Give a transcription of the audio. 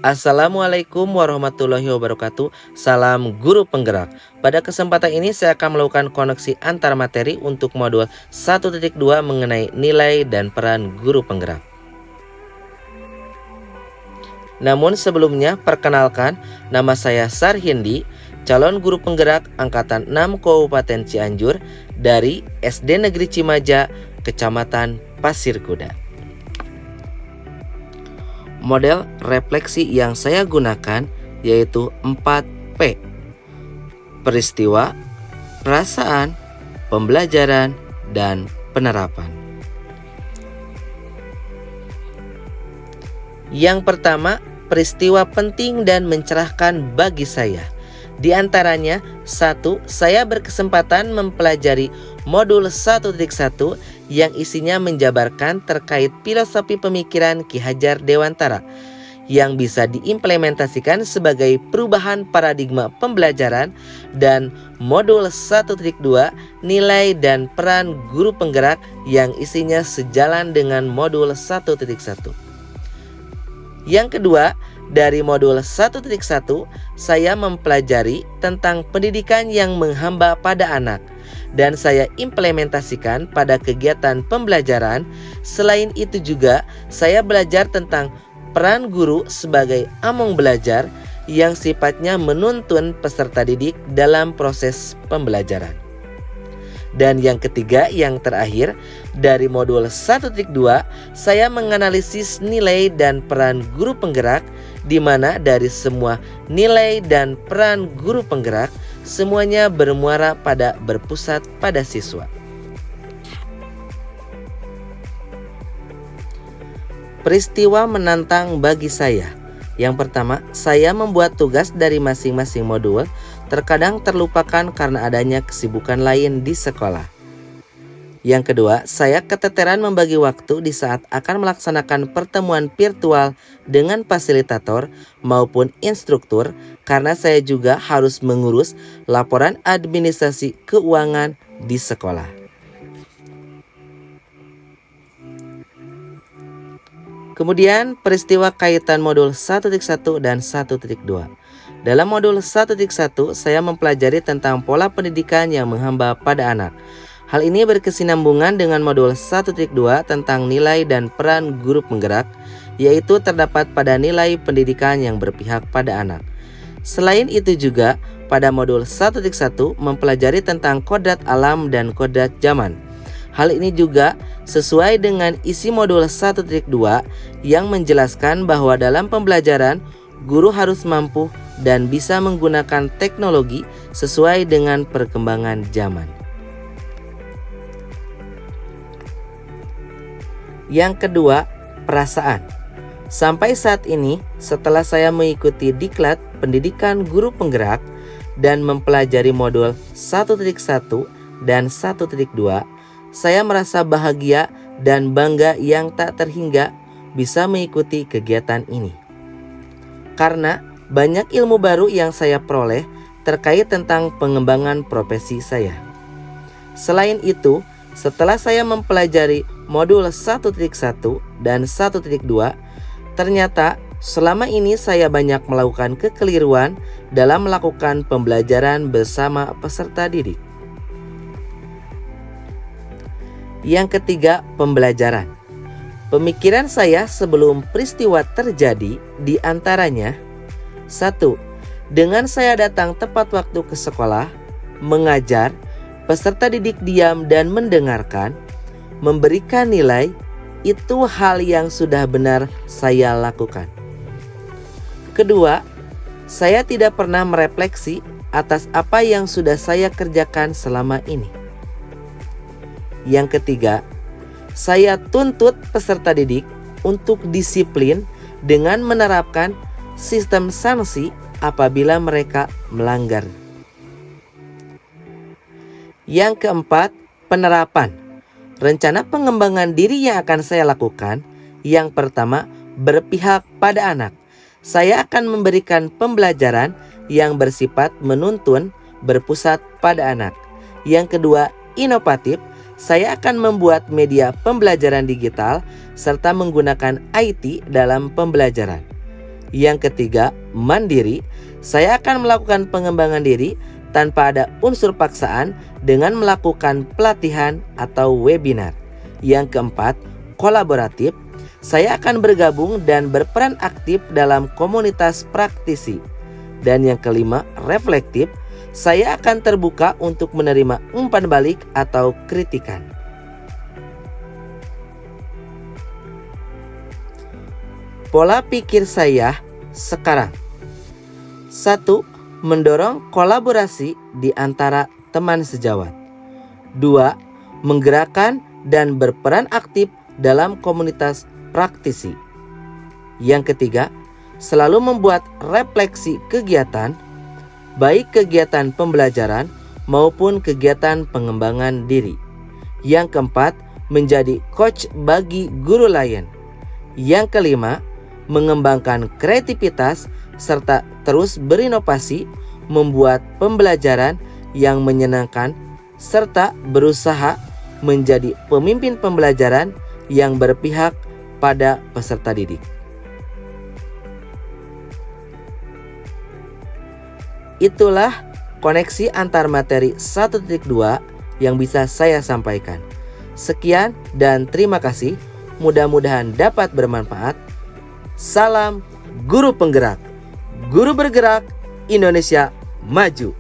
Assalamualaikum warahmatullahi wabarakatuh. Salam guru penggerak. Pada kesempatan ini saya akan melakukan koneksi antar materi untuk modul 1.2 mengenai nilai dan peran guru penggerak. Namun sebelumnya perkenalkan, nama saya Sarhindi, calon guru penggerak angkatan 6 Kabupaten Cianjur dari SD Negeri Cimaja, Kecamatan Pasir Kuda. Model refleksi yang saya gunakan yaitu 4P: peristiwa, perasaan, pembelajaran, dan penerapan. Yang pertama, peristiwa penting dan mencerahkan bagi saya. Di antaranya, 1. Saya berkesempatan mempelajari modul 1.1 yang isinya menjabarkan terkait filosofi pemikiran Ki Hajar Dewantara yang bisa diimplementasikan sebagai perubahan paradigma pembelajaran, dan modul 1.2 nilai dan peran guru penggerak yang isinya sejalan dengan modul 1.1. Yang kedua, dari modul 1.1 saya mempelajari tentang pendidikan yang menghamba pada anak dan saya implementasikan pada kegiatan pembelajaran. Selain itu juga saya belajar tentang peran guru sebagai among belajar yang sifatnya menuntun peserta didik dalam proses pembelajaran. Dan yang ketiga, yang terakhir, dari modul 1.2 saya menganalisis nilai dan peran guru penggerak, di mana dari semua nilai dan peran guru penggerak semuanya bermuara pada berpusat pada siswa. Peristiwa menantang bagi saya. Yang pertama, saya membuat tugas dari masing-masing modul terkadang terlupakan karena adanya kesibukan lain di sekolah. Yang kedua, saya keteteran membagi waktu di saat akan melaksanakan pertemuan virtual dengan fasilitator maupun instruktur karena saya juga harus mengurus laporan administrasi keuangan di sekolah. Kemudian peristiwa kaitan modul 1.1 dan 1.2. Dalam modul 1.1 saya mempelajari tentang pola pendidikan yang menghamba pada anak. Hal ini berkesinambungan dengan modul 1.2 tentang nilai dan peran guru penggerak, yaitu terdapat pada nilai pendidikan yang berpihak pada anak. Selain itu juga pada modul 1.1 mempelajari tentang kodrat alam dan kodrat zaman. Hal ini juga sesuai dengan isi modul 1.2 yang menjelaskan bahwa dalam pembelajaran guru harus mampu dan bisa menggunakan teknologi sesuai dengan perkembangan zaman. Yang kedua, perasaan. Sampai saat ini, setelah saya mengikuti diklat pendidikan guru penggerak dan mempelajari modul 1.1 dan 1.2, saya merasa bahagia dan bangga yang tak terhingga bisa mengikuti kegiatan ini. Karena banyak ilmu baru yang saya peroleh terkait tentang pengembangan profesi saya. Selain itu, setelah saya mempelajari modul 1.1 dan 1.2, ternyata selama ini saya banyak melakukan kekeliruan dalam melakukan pembelajaran bersama peserta didik. Yang ketiga, pembelajaran. Pemikiran saya sebelum peristiwa terjadi di antaranya: 1. Dengan saya datang tepat waktu ke sekolah, mengajar, peserta didik diam dan mendengarkan, memberikan nilai, itu hal yang sudah benar saya lakukan. Kedua, saya tidak pernah merefleksi atas apa yang sudah saya kerjakan selama ini. Yang ketiga, saya tuntut peserta didik untuk disiplin dengan menerapkan sistem sanksi apabila mereka melanggar. Yang keempat, penerapan. Rencana pengembangan diri yang akan saya lakukan. Yang pertama, berpihak pada anak. Saya akan memberikan pembelajaran yang bersifat menuntun, berpusat pada anak. Yang kedua, inovatif. Saya akan membuat media pembelajaran digital serta menggunakan IT dalam pembelajaran. Yang ketiga, mandiri. Saya akan melakukan pengembangan diri tanpa ada unsur paksaan dengan melakukan pelatihan atau webinar. Yang keempat, kolaboratif. Saya akan bergabung dan berperan aktif dalam komunitas praktisi. Dan yang kelima, reflektif. Saya akan terbuka untuk menerima umpan balik atau kritikan. Pola pikir saya sekarang. 1. Mendorong kolaborasi di antara teman sejawat. 2. Menggerakkan dan berperan aktif dalam komunitas praktisi. Yang ketiga, selalu membuat refleksi kegiatan, baik kegiatan pembelajaran maupun kegiatan pengembangan diri. Yang keempat, menjadi coach bagi guru lain. Yang kelima, mengembangkan kreativitas serta terus berinovasi, membuat pembelajaran yang menyenangkan, serta berusaha menjadi pemimpin pembelajaran yang berpihak pada peserta didik. Itulah koneksi antar materi 1.2 yang bisa saya sampaikan. Sekian dan terima kasih. Mudah-mudahan dapat bermanfaat. Salam Guru Penggerak. Guru bergerak, Indonesia maju.